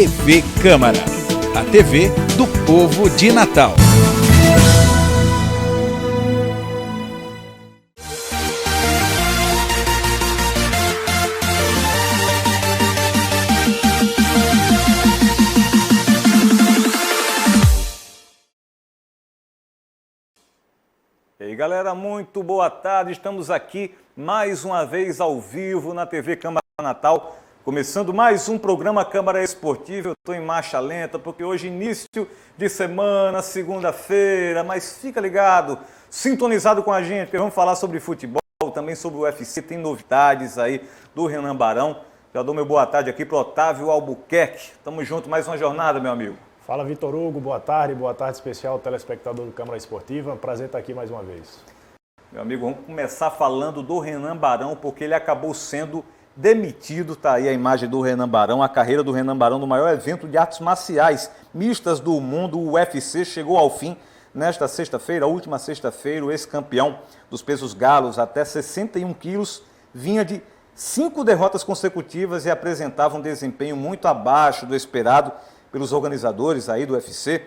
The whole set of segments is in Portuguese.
TV Câmara, a TV do povo de Natal. E aí, galera, muito boa tarde. Estamos aqui mais uma vez ao vivo na TV Câmara Natal, começando mais um programa Câmara Esportiva. Eu estou em marcha lenta porque hoje início de semana, segunda-feira, mas fica ligado, sintonizado com a gente, porque vamos falar sobre futebol, também sobre o UFC, tem novidades aí do Renan Barão. Já dou meu boa tarde aqui para o Otávio Albuquerque. Tamo junto, mais uma jornada, meu amigo. Fala, Vitor Hugo, boa tarde especial, telespectador do Câmara Esportiva, prazer estar aqui mais uma vez. Meu amigo, vamos começar falando do Renan Barão, porque ele acabou sendo demitido, tá aí a imagem do Renan Barão, a carreira do Renan Barão no maior evento de artes marciais mistas do mundo, o UFC, chegou ao fim nesta sexta-feira, a última sexta-feira, o ex-campeão dos pesos galos, até 61 quilos, vinha de 5 derrotas consecutivas e apresentava um desempenho muito abaixo do esperado pelos organizadores aí do UFC.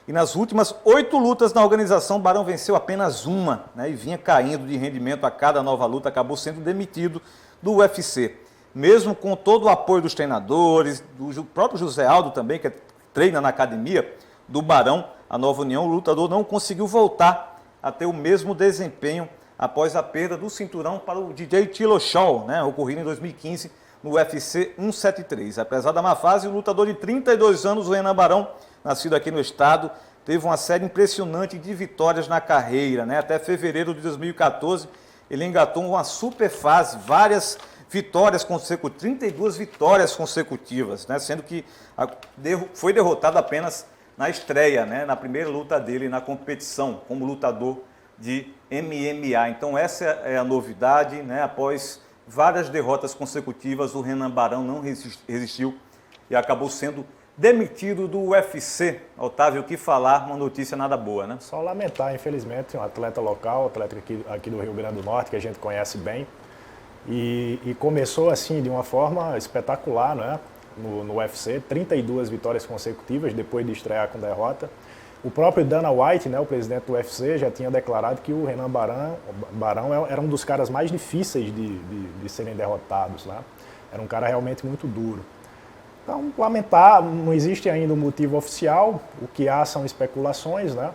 E nas últimas 8 lutas na organização, Barão venceu apenas uma, né, e vinha caindo de rendimento a cada nova luta, acabou sendo demitido do UFC. Mesmo com todo o apoio dos treinadores, do próprio José Aldo também, que treina na academia do Barão, a Nova União, o lutador não conseguiu voltar a ter o mesmo desempenho após a perda do cinturão para o DJ Dillashaw, né, ocorrido em 2015 no UFC 173. Apesar da má fase, o lutador de 32 anos, o Renan Barão, nascido aqui no estado, teve uma série impressionante de vitórias na carreira, né? Até fevereiro de 2014, ele engatou uma super fase, várias vitórias consecutivas, 32 vitórias consecutivas, né? Sendo que foi derrotado apenas na estreia, né? Na primeira luta dele na competição, como lutador de MMA. Então essa é a novidade, né? Após várias derrotas consecutivas, o Renan Barão não resistiu e acabou sendo demitido do UFC. Otávio, o que falar? Uma notícia nada boa, né? Só lamentar, infelizmente, um atleta local, atleta aqui do Rio Grande do Norte, que a gente conhece bem, e começou assim de uma forma espetacular, né? No UFC, 32 vitórias consecutivas depois de estrear com derrota. O próprio Dana White, né, o presidente do UFC, já tinha declarado que o Renan Barão era um dos caras mais difíceis de serem derrotados, né? Era um cara realmente muito duro. Então, lamentar, não existe ainda um motivo oficial, o que há são especulações, né?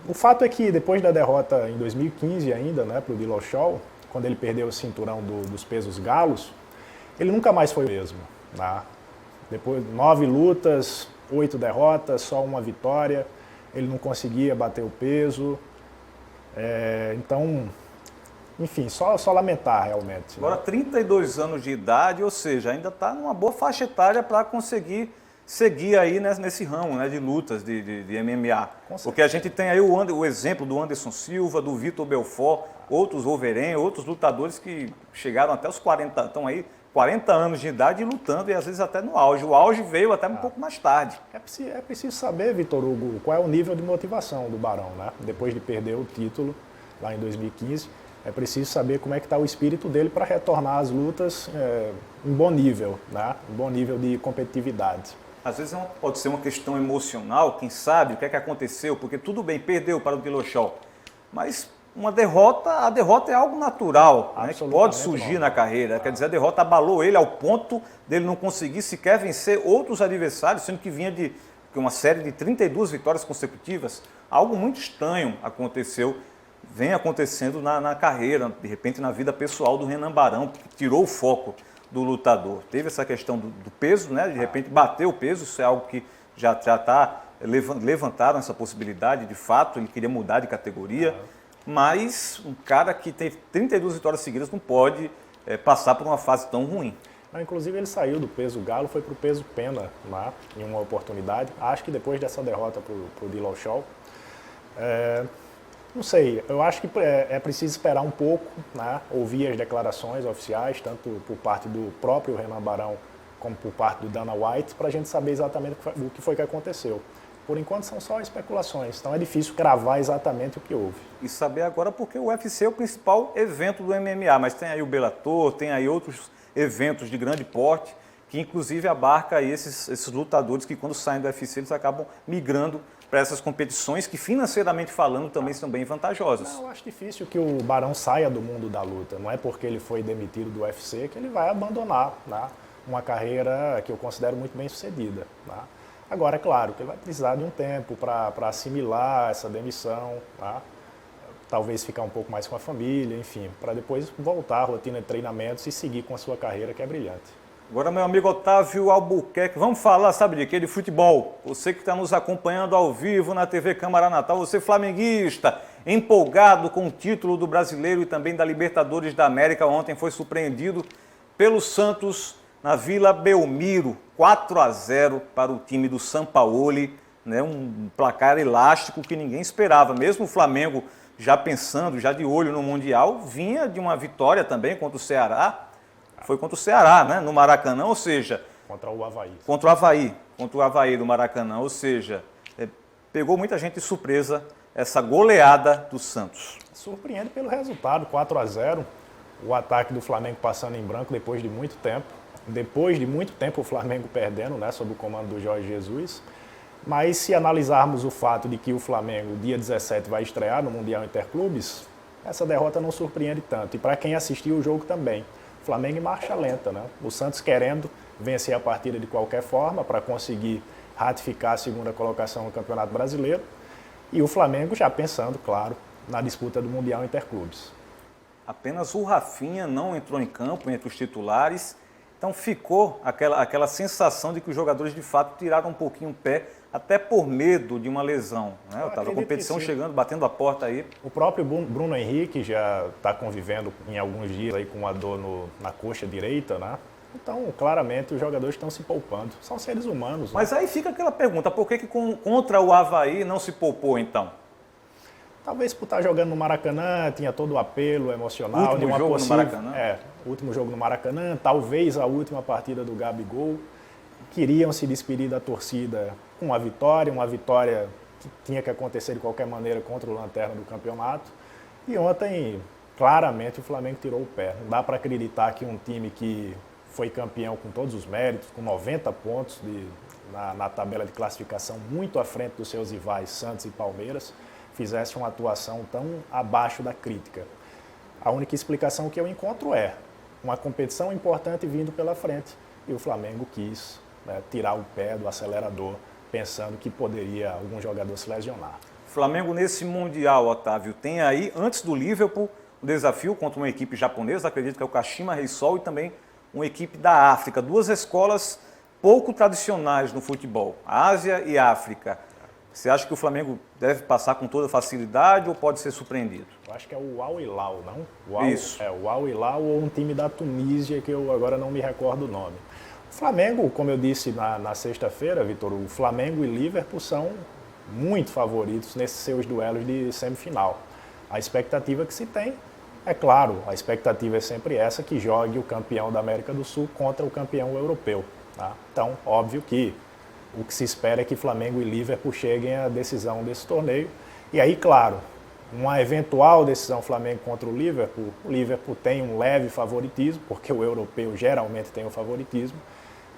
O fato é que depois da derrota em 2015 ainda, né, para o Dillashaw, quando ele perdeu o cinturão dos pesos galos, ele nunca mais foi o mesmo, né? Depois de 9 lutas, 8 derrotas, só uma vitória, ele não conseguia bater o peso, então, enfim, só lamentar realmente. Agora, 32 anos de idade, ou seja, ainda está numa boa faixa etária para conseguir seguir aí nesse ramo, né, de lutas de MMA. Porque a gente tem aí o exemplo do Anderson Silva, do Vitor Belfort, outros Wolverine, outros lutadores que chegaram até os 40, estão aí 40 anos de idade lutando e às vezes até no auge. O auge veio até um pouco mais tarde. É preciso saber, Vitor Hugo, qual é o nível de motivação do Barão, né? Depois de perder o título lá em 2015, é preciso saber como é que está o espírito dele para retornar às lutas em bom nível, né? Em bom nível de competitividade. Às vezes pode ser uma questão emocional, quem sabe o que é que aconteceu, porque tudo bem, perdeu para o Dillashaw, mas a derrota é algo natural, né, que pode surgir na carreira. Quer dizer, a derrota abalou ele ao ponto dele não conseguir sequer vencer outros adversários, sendo que vinha de uma série de 32 vitórias consecutivas. Algo muito estranho vem acontecendo na carreira, de repente na vida pessoal do Renan Barão, que tirou o foco do lutador. Teve essa questão do peso, né? De repente bateu o peso, isso é algo que já está, levantaram essa possibilidade, de fato, ele queria mudar de categoria, mas um cara que tem 32 vitórias seguidas não pode passar por uma fase tão ruim. Não, inclusive ele saiu do peso galo, foi para o peso pena lá, em uma oportunidade, acho que depois dessa derrota para o Dillashaw. Não sei, eu acho que é preciso esperar um pouco, né, ouvir as declarações oficiais, tanto por parte do próprio Renan Barão como por parte do Dana White, para a gente saber exatamente o que foi que aconteceu. Por enquanto são só especulações, então é difícil cravar exatamente o que houve. E saber agora porque o UFC é o principal evento do MMA, mas tem aí o Bellator, tem aí outros eventos de grande porte que inclusive abarca aí esses lutadores que quando saem do UFC eles acabam migrando para essas competições que financeiramente falando também são bem vantajosas. Não, eu acho difícil que o Barão saia do mundo da luta. Não é porque ele foi demitido do UFC que ele vai abandonar, né, uma carreira que eu considero muito bem sucedida. Né. Agora, é claro que ele vai precisar de um tempo para assimilar essa demissão, né, talvez ficar um pouco mais com a família, enfim, para depois voltar à rotina de treinamentos e seguir com a sua carreira, que é brilhante. Agora, meu amigo Otávio Albuquerque, vamos falar, sabe de quê? De futebol. Você que está nos acompanhando ao vivo na TV Câmara Natal, você flamenguista, empolgado com o título do Brasileiro e também da Libertadores da América. Ontem foi surpreendido pelo Santos na Vila Belmiro, 4-0 para o time do Sampaoli, né? Um placar elástico que ninguém esperava. Mesmo o Flamengo já pensando, já de olho no Mundial, vinha de uma vitória também contra o Ceará. Foi contra o Ceará, né, no Maracanã, ou seja... Contra o Avaí. Contra o Avaí do Maracanã, ou seja, pegou muita gente de surpresa essa goleada do Santos. Surpreende pelo resultado, 4-0, o ataque do Flamengo passando em branco depois de muito tempo. Depois de muito tempo o Flamengo perdendo, né, sob o comando do Jorge Jesus. Mas se analisarmos o fato de que o Flamengo, dia 17, vai estrear no Mundial Interclubes, essa derrota não surpreende tanto. E para quem assistiu o jogo também. Flamengo em marcha lenta, né? O Santos querendo vencer a partida de qualquer forma para conseguir ratificar a segunda colocação no Campeonato Brasileiro e o Flamengo já pensando, claro, na disputa do Mundial Interclubes. Apenas o Rafinha não entrou em campo entre os titulares, então ficou aquela sensação de que os jogadores de fato tiraram um pouquinho o pé, até por medo de uma lesão, né? A competição chegando, batendo a porta aí. O próprio Bruno Henrique já está convivendo em alguns dias aí com uma dor na coxa direita, né? Então, claramente, os jogadores estão se poupando. São seres humanos. Mas né? aí fica aquela pergunta, por que contra o Avaí não se poupou então? Talvez por estar jogando no Maracanã, tinha todo o apelo emocional. Último de uma jogo possível, no Maracanã? Último jogo no Maracanã, talvez a última partida do Gabigol. Queriam se despedir da torcida com uma vitória que tinha que acontecer de qualquer maneira contra o Lanterna do campeonato. E ontem, claramente, o Flamengo tirou o pé. Não dá para acreditar que um time que foi campeão com todos os méritos, com 90 pontos na tabela de classificação, muito à frente dos seus rivais Santos e Palmeiras, fizesse uma atuação tão abaixo da crítica. A única explicação que eu encontro é uma competição importante vindo pela frente e o Flamengo quis, né, tirar o pé do acelerador, pensando que poderia algum jogador se lesionar. Flamengo nesse Mundial, Otávio, tem aí, antes do Liverpool, um desafio contra uma equipe japonesa, acredito que é o Kashima Reysol, e também uma equipe da África. Duas escolas pouco tradicionais no futebol, Ásia e África. Você acha que o Flamengo deve passar com toda facilidade ou pode ser surpreendido? Eu acho que é o Al Hilal, não? Isso. É o Al Hilal ou um time da Tunísia, que eu agora não me recordo o nome. O Flamengo, como eu disse na sexta-feira, Vitor, o Flamengo e Liverpool são muito favoritos nesses seus duelos de semifinal. A expectativa que se tem, é claro, a expectativa é sempre essa, que jogue o campeão da América do Sul contra o campeão europeu. Tá? Então, óbvio que o que se espera é que Flamengo e Liverpool cheguem à decisão desse torneio. E aí, claro, uma eventual decisão Flamengo contra o Liverpool tem um leve favoritismo, porque o europeu geralmente tem o favoritismo.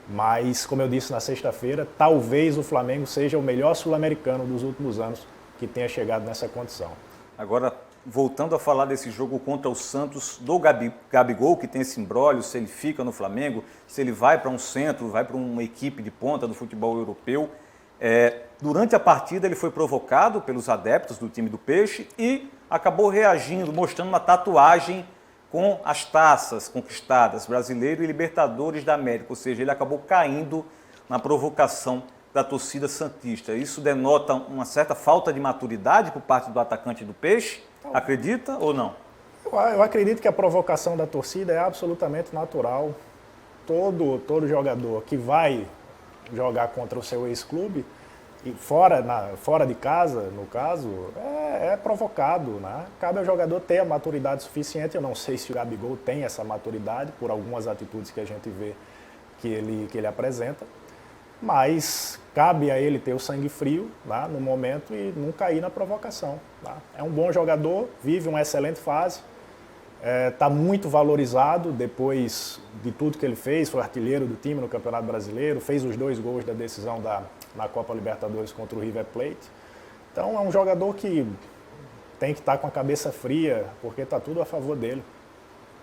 Mas, como eu disse na sexta-feira, talvez o Flamengo seja o melhor sul-americano dos últimos anos que tenha chegado nessa condição. Agora, voltando a falar desse jogo contra o Santos, do Gabigol, que tem esse imbróglio, se ele fica no Flamengo, se ele vai para um centro, vai para uma equipe de ponta do futebol europeu. Durante a partida ele foi provocado pelos adeptos do time do Peixe e acabou reagindo, mostrando uma tatuagem com as taças conquistadas, Brasileiro e Libertadores da América, ou seja, ele acabou caindo na provocação da torcida santista. Isso denota uma certa falta de maturidade por parte do atacante do Peixe? Acredita ou não? Eu acredito que a provocação da torcida é absolutamente natural. Todo jogador que vai jogar contra o seu ex-clube, e fora de casa, no caso, é provocado, né? Cabe ao jogador ter a maturidade suficiente. Eu não sei se o Gabigol tem essa maturidade, por algumas atitudes que a gente vê que ele apresenta, mas cabe a ele ter o sangue frio, né, no momento, e não cair na provocação. Tá? É um bom jogador, vive uma excelente fase Está muito valorizado depois de tudo que ele fez, foi artilheiro do time no Campeonato Brasileiro, fez os 2 gols da decisão na Copa Libertadores contra o River Plate. Então é um jogador que tem que estar com a cabeça fria, porque está tudo a favor dele.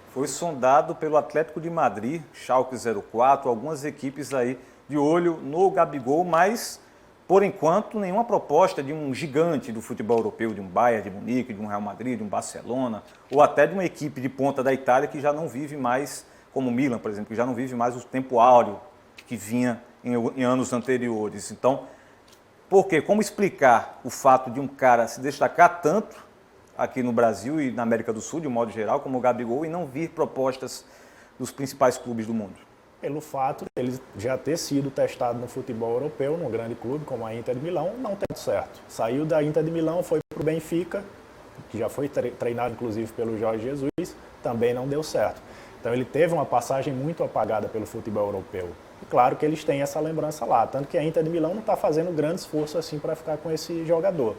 Foi sondado pelo Atlético de Madrid, Schalke 04, algumas equipes aí de olho no Gabigol, mas por enquanto nenhuma proposta de um gigante do futebol europeu, de um Bayern de Munique, de um Real Madrid, de um Barcelona, ou até de uma equipe de ponta da Itália que já não vive mais, como o Milan, por exemplo, que já não vive mais o tempo áureo que vinha em anos anteriores. Então, por quê? Como explicar o fato de um cara se destacar tanto aqui no Brasil e na América do Sul, de um modo geral, como o Gabigol, e não vir propostas dos principais clubes do mundo? Pelo fato de ele já ter sido testado no futebol europeu, num grande clube como a Inter de Milão, não tem certo. Saiu da Inter de Milão, foi para o Benfica, que já foi treinado inclusive pelo Jorge Jesus, também não deu certo. Então ele teve uma passagem muito apagada pelo futebol europeu. E claro que eles têm essa lembrança lá, tanto que a Inter de Milão não está fazendo grande esforço assim para ficar com esse jogador.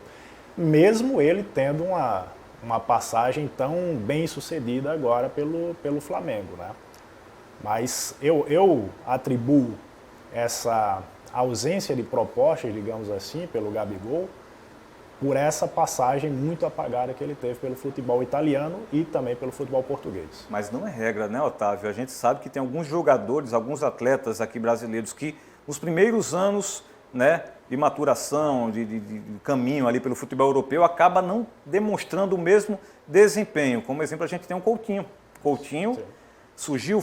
Mesmo ele tendo uma passagem tão bem sucedida agora pelo Flamengo, né? Mas eu atribuo essa ausência de propostas, digamos assim, pelo Gabigol, por essa passagem muito apagada que ele teve pelo futebol italiano e também pelo futebol português. Mas não é regra, né, Otávio? A gente sabe que tem alguns jogadores, alguns atletas aqui brasileiros que nos primeiros anos, né, de maturação, de caminho ali pelo futebol europeu, acaba não demonstrando o mesmo desempenho. Como exemplo, a gente tem um Coutinho. Coutinho... Sim. Surgiu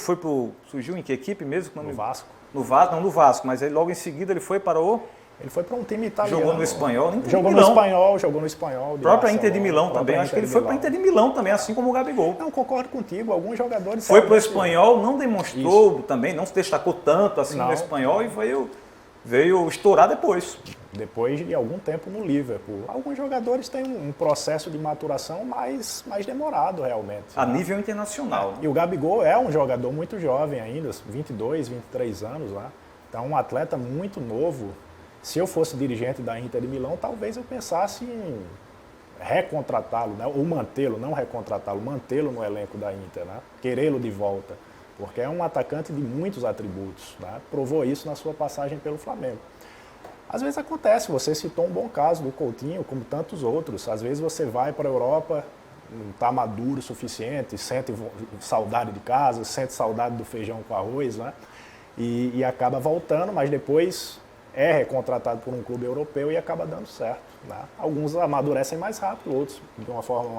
em que equipe mesmo? No Vasco. No Vasco, não no Vasco, mas aí logo em seguida ele foi para o... Ele foi para um time italiano. Jogou no Espanhol, jogou no Espanhol. Própria Inter de Milão também, acho que ele foi para a Inter de Milão também, assim como o Gabigol. Não, concordo contigo, alguns jogadores... Foi para o Espanhol, não demonstrou também, não se destacou tanto assim no Espanhol e veio estourar depois. Depois de algum tempo no Liverpool. Alguns jogadores têm um processo de maturação mais demorado realmente. A nível internacional. E o Gabigol é um jogador muito jovem ainda, 22, 23 anos lá. Então um atleta muito novo. Se eu fosse dirigente da Inter de Milão, talvez eu pensasse em recontratá-lo, né? Ou mantê-lo, não recontratá-lo, mantê-lo no elenco da Inter, né? Querê-lo de volta. Porque é um atacante de muitos atributos, né? Provou isso na sua passagem pelo Flamengo. Às vezes acontece, você citou um bom caso do Coutinho, como tantos outros. Às vezes você vai para a Europa, não está maduro o suficiente, sente saudade de casa, sente saudade do feijão com arroz, né? E acaba voltando, mas depois é recontratado por um clube europeu e acaba dando certo, né? Alguns amadurecem mais rápido, outros de uma forma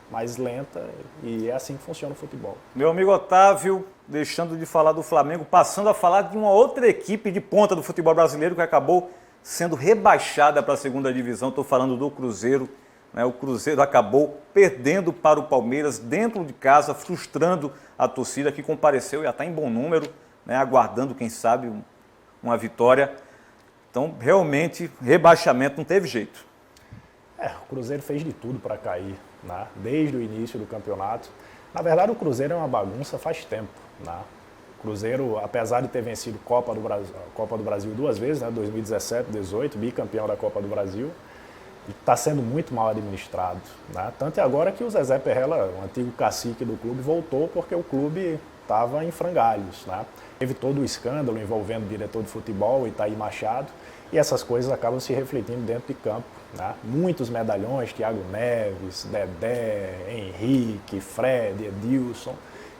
mais lenta, e é assim que funciona o futebol. Meu amigo Otávio, deixando de falar do Flamengo, passando a falar de uma outra equipe de ponta do futebol brasileiro que acabou sendo rebaixada para a segunda divisão. Estou falando do Cruzeiro, né? O Cruzeiro acabou perdendo para o Palmeiras dentro de casa, frustrando a torcida que compareceu e já está em bom número, né? Aguardando, quem sabe, uma vitória. Então, realmente, rebaixamento não teve jeito. O Cruzeiro fez de tudo para cair, né? Desde o início do campeonato. Na verdade, o Cruzeiro é uma bagunça faz tempo, né? O Cruzeiro, apesar de ter vencido a Copa do Brasil 2 vezes, né? 2017, 2018, bicampeão da Copa do Brasil, está sendo muito mal administrado, né? Tanto é agora que o Zezé Perrella, o antigo cacique do clube, voltou porque o clube estava em frangalhos, né? Teve todo o escândalo envolvendo o diretor de futebol, Itaí Machado, e essas coisas acabam se refletindo dentro de campo, né? Muitos medalhões, Thiago Neves, Dedé, Henrique, Fred, Edilson,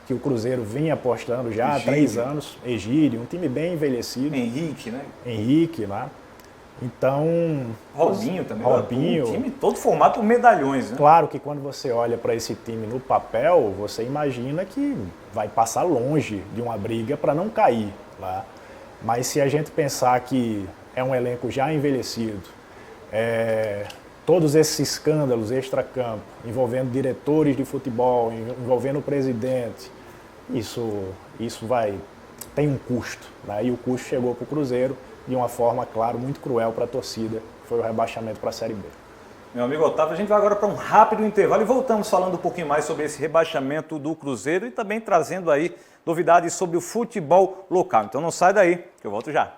que o Cruzeiro vinha apostando já há 3 anos. Egídio, um time bem envelhecido. Henrique, né? Henrique, né? Então... Robinho também. Robinho. Um time todo formado por medalhões, né? Claro que quando você olha para esse time no papel, você imagina que vai passar longe de uma briga para não cair, né? Mas se a gente pensar que é um elenco já envelhecido, todos esses escândalos extracampo, envolvendo diretores de futebol, envolvendo o presidente, isso tem um custo, né? E o custo chegou para o Cruzeiro de uma forma, claro, muito cruel para a torcida, foi o rebaixamento para a Série B. Meu amigo Otávio, a gente vai agora para um rápido intervalo e voltamos falando um pouquinho mais sobre esse rebaixamento do Cruzeiro e também trazendo aí novidades sobre o futebol local. Então não sai daí, que eu volto já.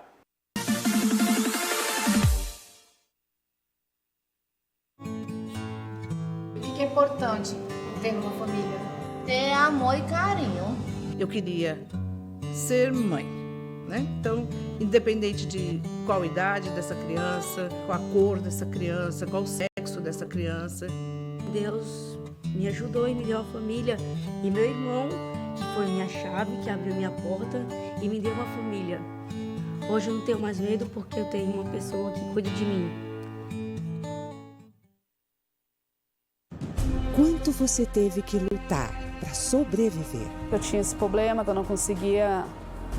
O que é importante ter uma família? amor e carinho. Eu queria ser mãe, né? Então, independente de qual idade dessa criança, qual a cor dessa criança, qual o sexo dessa criança. Deus me ajudou e me deu uma família. E meu irmão, que foi minha chave, que abriu minha porta e me deu uma família. Hoje eu não tenho mais medo porque eu tenho uma pessoa que cuida de mim. Quanto você teve que lutar para sobreviver? Eu tinha esse problema que eu não conseguia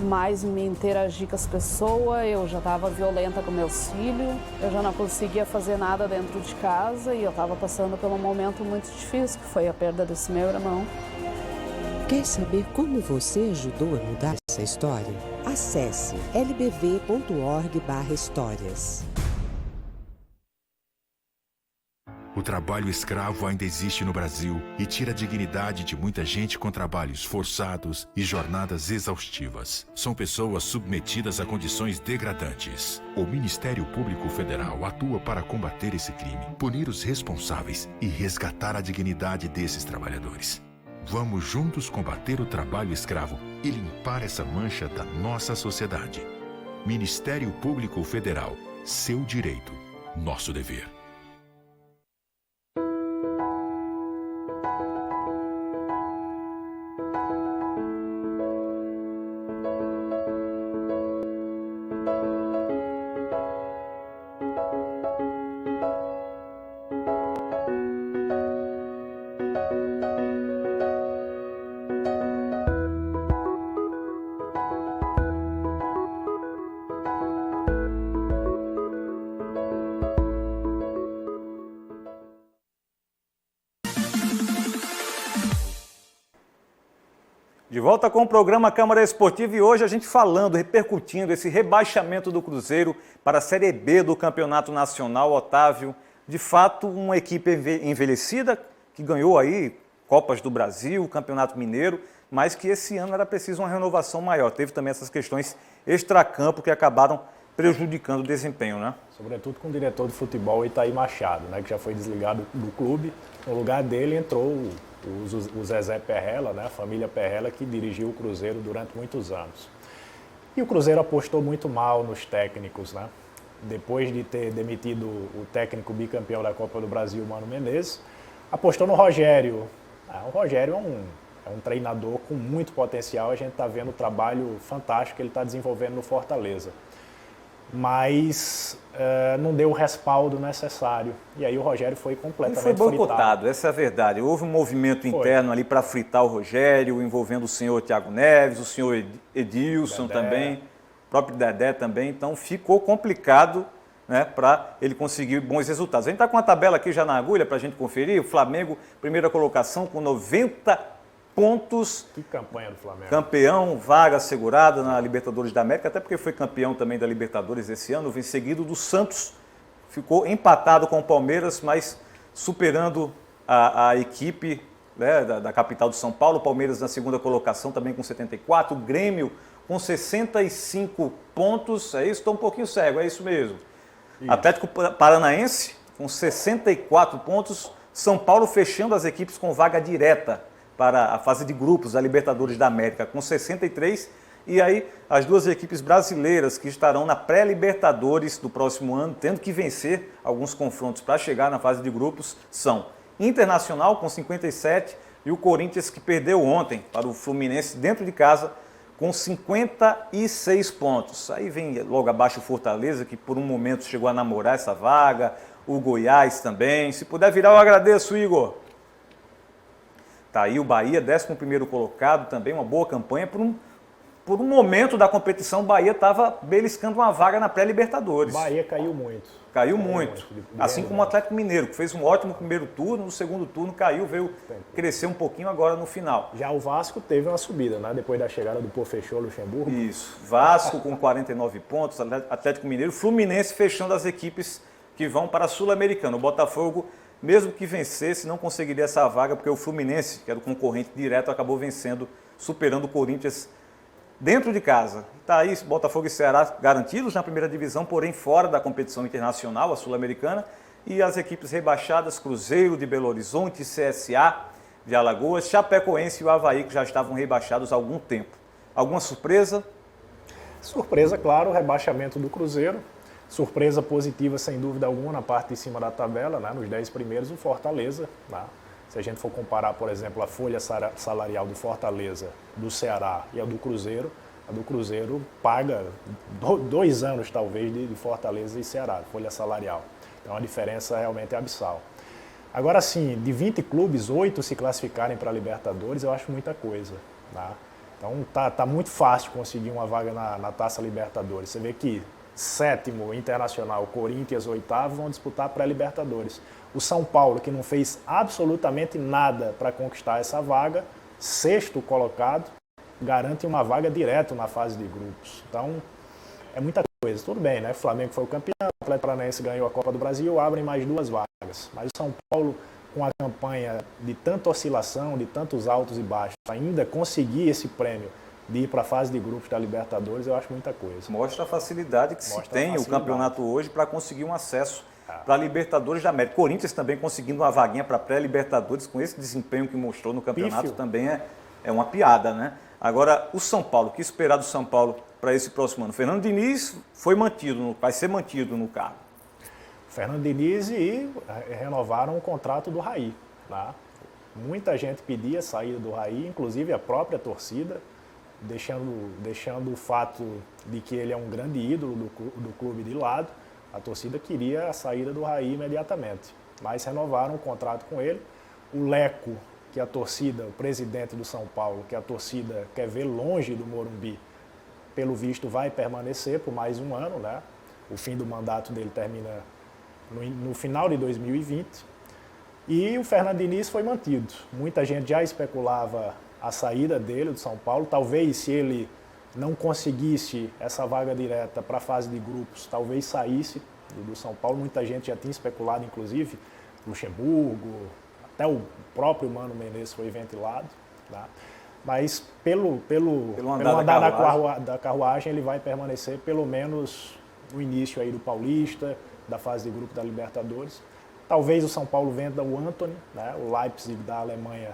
mais me interagir com as pessoas, eu já estava violenta com meus filhos, eu já não conseguia fazer nada dentro de casa e eu estava passando por um momento muito difícil, que foi a perda desse meu irmão. Quer saber como você ajudou a mudar essa história? Acesse lbv.org/histórias. O trabalho escravo ainda existe no Brasil e tira a dignidade de muita gente com trabalhos forçados e jornadas exaustivas. São pessoas submetidas a condições degradantes. O Ministério Público Federal atua para combater esse crime, punir os responsáveis e resgatar a dignidade desses trabalhadores. Vamos juntos combater o trabalho escravo e limpar essa mancha da nossa sociedade. Ministério Público Federal. Seu direito, nosso dever. De volta com o programa Câmara Esportiva e hoje a gente falando, repercutindo esse rebaixamento do Cruzeiro para a Série B do Campeonato Nacional. Otávio, de fato uma equipe envelhecida que ganhou aí Copas do Brasil, Campeonato Mineiro, mas que esse ano era preciso uma renovação maior. Teve também essas questões extracampo que acabaram prejudicando o desempenho, né? Sobretudo com o diretor de futebol Itaí Machado, né, que já foi desligado do clube. No lugar dele entrou o Zezé Perrella, né, a família Perrella, que dirigiu o Cruzeiro durante muitos anos. E o Cruzeiro apostou muito mal nos técnicos, né? Depois de ter demitido o técnico bicampeão da Copa do Brasil, Mano Menezes, apostou no Rogério. O Rogério é um treinador com muito potencial, a gente está vendo o trabalho fantástico que ele está desenvolvendo no Fortaleza. Mas não deu o respaldo necessário. E aí o Rogério foi completamente fritado. Foi boicotado, fritado. essa é a verdade. Houve um movimento interno ali para fritar o Rogério, envolvendo o senhor Thiago Neves, o senhor Edilson também, o próprio Dedé também. Então ficou complicado, né, para ele conseguir bons resultados. A gente está com a tabela aqui já na agulha para a gente conferir. O Flamengo, primeira colocação com 90 pontos. Que campanha do Flamengo. Campeão, vaga assegurada na Libertadores da América, até porque foi campeão também da Libertadores esse ano, vem seguido do Santos. Ficou empatado com o Palmeiras, mas superando a equipe, né, da capital de São Paulo. O Palmeiras na segunda colocação também com 74. O Grêmio com 65 pontos. É isso? Estou um pouquinho cego, é isso mesmo. Isso. Atlético Paranaense com 64 pontos. São Paulo fechando as equipes com vaga direta para a fase de grupos da Libertadores da América, com 63, e aí as duas equipes brasileiras que estarão na pré-Libertadores do próximo ano, tendo que vencer alguns confrontos para chegar na fase de grupos, são Internacional com 57 e o Corinthians, que perdeu ontem para o Fluminense dentro de casa, com 56 pontos. Aí vem logo abaixo o Fortaleza, que por um momento chegou a namorar essa vaga, o Goiás também. Se puder virar, eu agradeço, Igor. Tá aí o Bahia, 11º colocado, também uma boa campanha. Por um momento da competição, o Bahia estava beliscando uma vaga na pré-Libertadores. Bahia caiu muito. Caiu muito. Assim como o Atlético Mineiro, que fez um ótimo primeiro turno, no segundo turno caiu, veio crescer um pouquinho agora no final. Já o Vasco teve uma subida, né? Depois da chegada do Pofechô Luxemburgo. Isso. Vasco com 49 pontos, Atlético Mineiro, Fluminense fechando as equipes que vão para a Sul-Americana. O Botafogo, mesmo que vencesse, não conseguiria essa vaga, porque o Fluminense, que era o concorrente direto, acabou vencendo, superando o Corinthians dentro de casa. Está aí Botafogo e Ceará garantidos na primeira divisão, porém fora da competição internacional, a Sul-Americana, e as equipes rebaixadas, Cruzeiro de Belo Horizonte, CSA, de Alagoas, Chapecoense e o Avaí, que já estavam rebaixados há algum tempo. Alguma surpresa? Surpresa, claro, o rebaixamento do Cruzeiro. Surpresa positiva, sem dúvida alguma, na parte de cima da tabela, né? Nos 10 primeiros, o Fortaleza. Né? Se a gente for comparar, por exemplo, a folha salarial do Fortaleza, do Ceará e a do Cruzeiro, a do Cruzeiro paga 2 anos, talvez, de Fortaleza e Ceará, folha salarial. Então a diferença realmente é abissal. Agora sim, de 20 clubes, 8 se classificarem para a Libertadores, eu acho muita coisa. Tá? Então tá muito fácil conseguir uma vaga na Taça Libertadores. Você vê que 7º Internacional, Corinthians, 8º, vão disputar pré-Libertadores. O São Paulo, que não fez absolutamente nada para conquistar essa vaga, 6º colocado, garante uma vaga direto na fase de grupos. Então, é muita coisa. Tudo bem, né? O Flamengo foi o campeão, o Atlético Paranaense ganhou a Copa do Brasil, abrem mais 2 vagas. Mas o São Paulo, com a campanha de tanta oscilação, de tantos altos e baixos, ainda conseguir esse prêmio de ir para a fase de grupos da Libertadores, eu acho muita coisa. Mostra a facilidade que se tem o campeonato hoje para conseguir um acesso para a Libertadores da América. Corinthians também conseguindo uma vaguinha para pré-Libertadores, com esse desempenho que mostrou no campeonato, Pífio. também é uma piada, né? Agora, o São Paulo, o que esperar do São Paulo para esse próximo ano? Fernando Diniz vai ser mantido no cargo. Fernando Diniz e renovaram o contrato do Raí. Tá? Muita gente pedia a saída do Raí, inclusive a própria torcida, deixando o fato de que ele é um grande ídolo do clube de lado. A torcida queria a saída do Raí imediatamente, mas renovaram o contrato com ele. O Leco, que a torcida, o presidente do São Paulo, que a torcida quer ver longe do Morumbi, pelo visto vai permanecer por mais um ano, né? O fim do mandato dele termina no final de 2020. E o Fernando Diniz foi mantido. Muita gente já especulava a saída dele do São Paulo. Talvez, se ele não conseguisse essa vaga direta para a fase de grupos, talvez saísse do São Paulo. Muita gente já tinha especulado, inclusive, Luxemburgo, até o próprio Mano Menezes foi ventilado. Tá? Mas pelo andar da carruagem, ele vai permanecer pelo menos no início aí do Paulista, da fase de grupo da Libertadores. Talvez o São Paulo venda o Antony, né? O Leipzig da Alemanha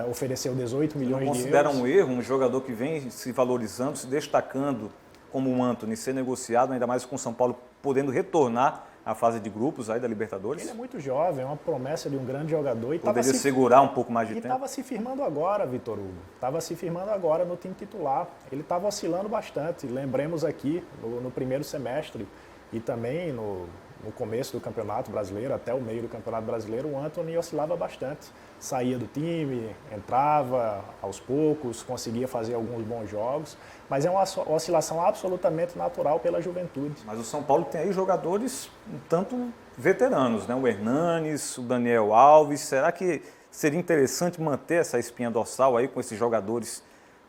ofereceu 18 milhões de euros. Considera um erro um jogador que vem se valorizando, se destacando como o Antony, ser negociado, ainda mais com o São Paulo podendo retornar à fase de grupos aí da Libertadores? Ele é muito jovem, é uma promessa de um grande jogador. E poderia segurar um pouco mais de tempo? E estava se firmando agora, Vitor Hugo. Estava se firmando agora no time titular. Ele estava oscilando bastante. Lembremos aqui, no primeiro semestre e também no começo do Campeonato Brasileiro, até o meio do Campeonato Brasileiro, o Antony oscilava bastante. Saía do time, entrava aos poucos, conseguia fazer alguns bons jogos, mas é uma oscilação absolutamente natural pela juventude. Mas o São Paulo tem aí jogadores um tanto veteranos, né? O Hernanes, o Daniel Alves. Será que seria interessante manter essa espinha dorsal aí com esses jogadores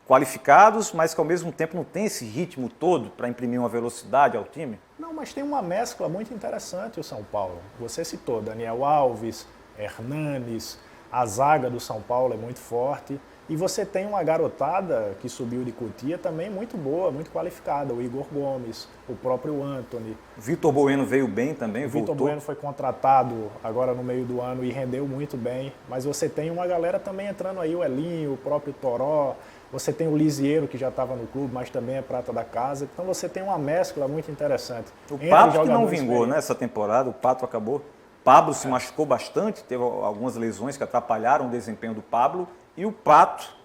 qualificados, mas que ao mesmo tempo não tem esse ritmo todo para imprimir uma velocidade ao time? Não, mas tem uma mescla muito interessante o São Paulo. Você citou Daniel Alves, Hernanes, a zaga do São Paulo é muito forte. E você tem uma garotada que subiu de Cotia também muito boa, muito qualificada. O Igor Gomes, o próprio Antony. Vitor Bueno veio bem também, voltou. Vitor Bueno foi contratado agora no meio do ano e rendeu muito bem. Mas você tem uma galera também entrando aí, o Elinho, o próprio Toró. Você tem o Lisieiro, que já estava no clube, mas também é prata da casa. Então você tem uma mescla muito interessante. O Pato que não vingou nessa temporada, o Pato acabou. Pablo se machucou bastante, teve algumas lesões que atrapalharam o desempenho do Pablo. E o Pato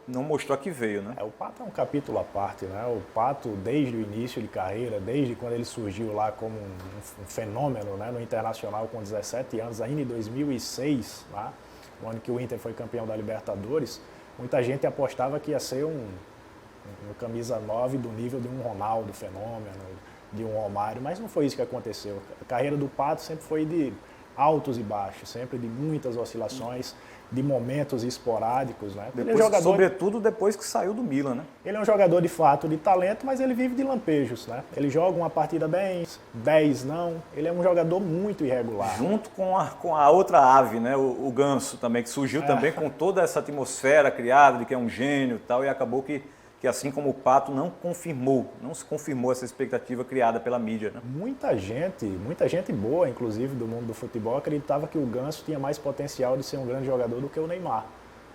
não mostrou a que veio, né? O Pato é um capítulo à parte, né? O Pato, desde o início de carreira, desde quando ele surgiu lá como um fenômeno, né? No Internacional com 17 anos, ainda em 2006, né? No ano que o Inter foi campeão da Libertadores, muita gente apostava que ia ser um camisa 9 do nível de um Ronaldo fenômeno, de um Romário, mas não foi isso que aconteceu. A carreira do Pato sempre foi de altos e baixos, sempre de muitas oscilações, de momentos esporádicos, né? Sobretudo depois que saiu do Milan, né? Ele é um jogador de fato de talento, mas ele vive de lampejos, né? Ele joga uma partida bem, 10 não. Ele é um jogador muito irregular. Junto com a outra ave, né? O Ganso também, que surgiu também com toda essa atmosfera criada de que é um gênio e tal, e acabou que que assim como o Pato não se confirmou essa expectativa criada pela mídia, né? Muita gente boa, inclusive do mundo do futebol, acreditava que o Ganso tinha mais potencial de ser um grande jogador do que o Neymar.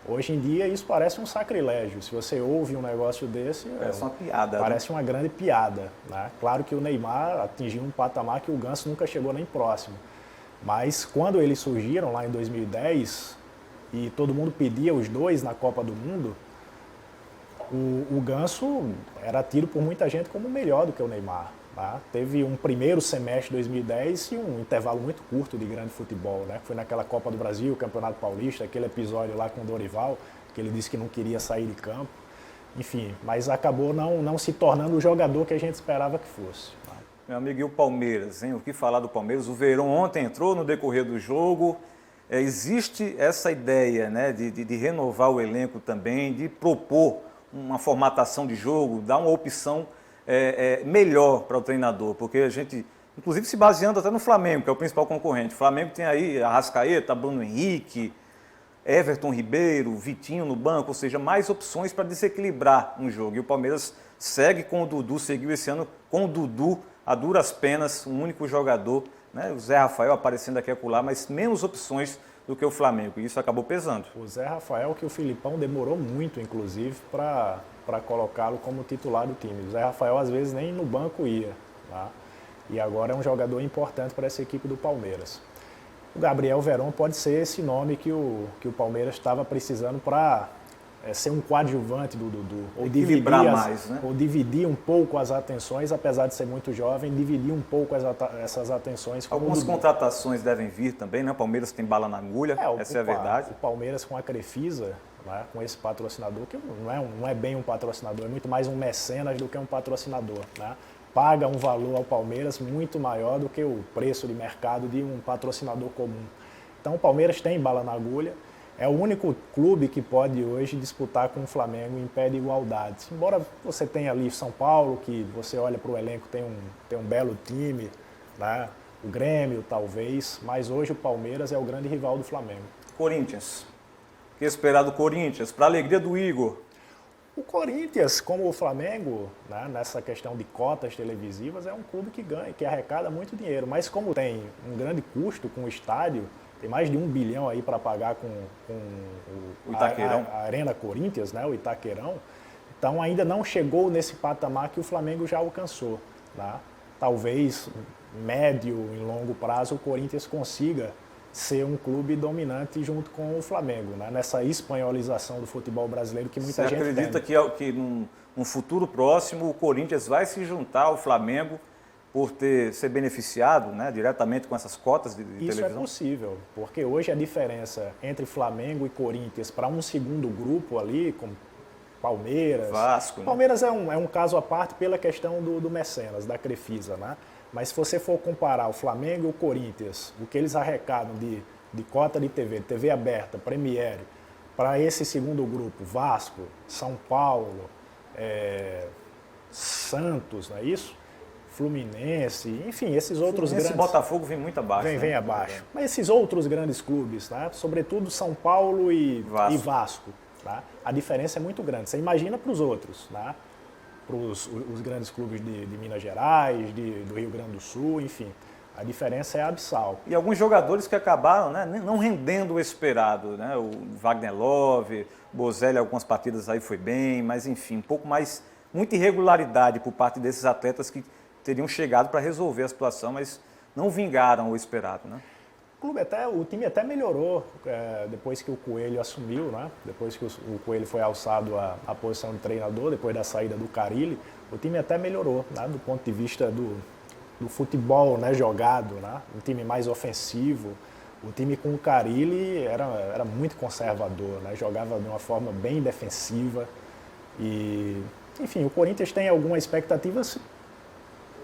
Hoje em dia isso parece um sacrilégio. Se você ouve um negócio desse, Parece uma piada. Parece uma grande piada, né? Claro que o Neymar atingiu um patamar que o Ganso nunca chegou nem próximo. Mas quando eles surgiram lá em 2010 e todo mundo pedia os dois na Copa do Mundo, o Ganso era tido por muita gente como melhor do que o Neymar. Tá? Teve um primeiro semestre de 2010 e um intervalo muito curto de grande futebol, né? Foi naquela Copa do Brasil, Campeonato Paulista, aquele episódio lá com o Dorival, que ele disse que não queria sair de campo. Enfim, mas acabou não se tornando o jogador que a gente esperava que fosse. Meu amigo, e o Palmeiras, hein? O que falar do Palmeiras? O Verón ontem entrou no decorrer do jogo. Existe essa ideia, né, de renovar o elenco também, de propor uma formatação de jogo, dar uma opção melhor para o treinador, porque a gente, inclusive se baseando até no Flamengo, que é o principal concorrente. O Flamengo tem aí Arrascaeta, Bruno Henrique, Everton Ribeiro, Vitinho no banco, ou seja, mais opções para desequilibrar um jogo. E o Palmeiras segue com o Dudu, seguiu esse ano com o Dudu a duras penas, um único jogador, né? O Zé Rafael aparecendo aqui e acolá, mas menos opções do que o Flamengo, e isso acabou pesando. O Zé Rafael, que o Filipão demorou muito, inclusive, para colocá-lo como titular do time. O Zé Rafael, às vezes, nem no banco ia. Tá? E agora é um jogador importante para essa equipe do Palmeiras. O Gabriel Verón pode ser esse nome que o Palmeiras estava precisando para ser um coadjuvante do Dudu. Ou dividir um pouco as atenções, apesar de ser muito jovem, dividir um pouco essas atenções. Algumas contratações devem vir também, né? O Palmeiras tem bala na agulha, essa é a verdade. O Palmeiras com a Crefisa, né, com esse patrocinador, que não é bem um patrocinador, é muito mais um mecenas do que um patrocinador, né? Paga um valor ao Palmeiras muito maior do que o preço de mercado de um patrocinador comum. Então o Palmeiras tem bala na agulha, é o único clube que pode hoje disputar com o Flamengo em pé de igualdade. Embora você tenha ali São Paulo, que você olha para o elenco, tem um belo time, né? O Grêmio talvez, mas hoje o Palmeiras é o grande rival do Flamengo. Corinthians. O que esperar do Corinthians? Para a alegria do Igor. O Corinthians, como o Flamengo, né, nessa questão de cotas televisivas, é um clube que ganha, que arrecada muito dinheiro. Mas como tem um grande custo com o estádio, tem mais de 1 bilhão aí para pagar com o Itaquerão. A Arena Corinthians, né, o Itaquerão. Então ainda não chegou nesse patamar que o Flamengo já alcançou. Né? Talvez médio e longo prazo o Corinthians consiga ser um clube dominante junto com o Flamengo, né? Nessa espanholização do futebol brasileiro que muita gente tem. Você acredita que num futuro próximo o Corinthians vai se juntar ao Flamengo por ser beneficiado, né, diretamente com essas cotas de televisão? Isso é possível, porque hoje a diferença entre Flamengo e Corinthians para um segundo grupo ali, como Palmeiras... Vasco, né? Palmeiras é um caso à parte pela questão do mecenas, da Crefisa, né? Mas se você for comparar o Flamengo e o Corinthians, o que eles arrecadam de cota de TV aberta, Premiere, para esse segundo grupo, Vasco, São Paulo, Santos, não é isso? Fluminense, enfim, esses outros grandes... Botafogo vem muito abaixo. Vem abaixo. Mas esses outros grandes clubes, né? Sobretudo São Paulo e Vasco, tá? A diferença é muito grande. Você imagina para os outros, né? Para os grandes clubes de Minas Gerais, do Rio Grande do Sul, enfim. A diferença é abissal. E alguns jogadores que acabaram, né, não rendendo o esperado, né? O Wagner Love, Bozelli, algumas partidas aí foi bem, mas enfim, muita irregularidade por parte desses atletas que teriam chegado para resolver a situação, mas não vingaram o esperado, né? O time até melhorou depois que o Coelho assumiu, né? Depois que o Coelho foi alçado à posição de treinador, depois da saída do Carille, o time até melhorou, né? Do ponto de vista do futebol, né, jogado, né? Um time mais ofensivo. O time com o Carille era muito conservador, né? Jogava de uma forma bem defensiva. E, enfim, o Corinthians tem alguma expectativa,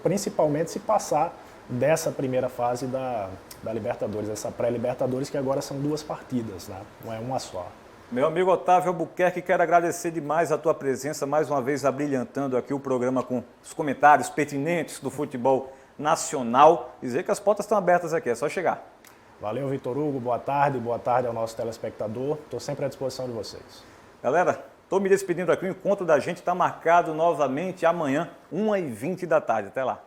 principalmente se passar dessa primeira fase da Libertadores, essa pré-Libertadores, que agora são 2 partidas, né? Não é uma só. Meu amigo Otávio Albuquerque, quero agradecer demais a tua presença, mais uma vez abrilhantando aqui o programa com os comentários pertinentes do futebol nacional. Dizer que as portas estão abertas aqui, é só chegar. Valeu, Vitor Hugo, boa tarde ao nosso telespectador. Estou sempre à disposição de vocês. Galera, Estou me despedindo aqui, o encontro da gente está marcado novamente amanhã, 1h20 da tarde. Até lá.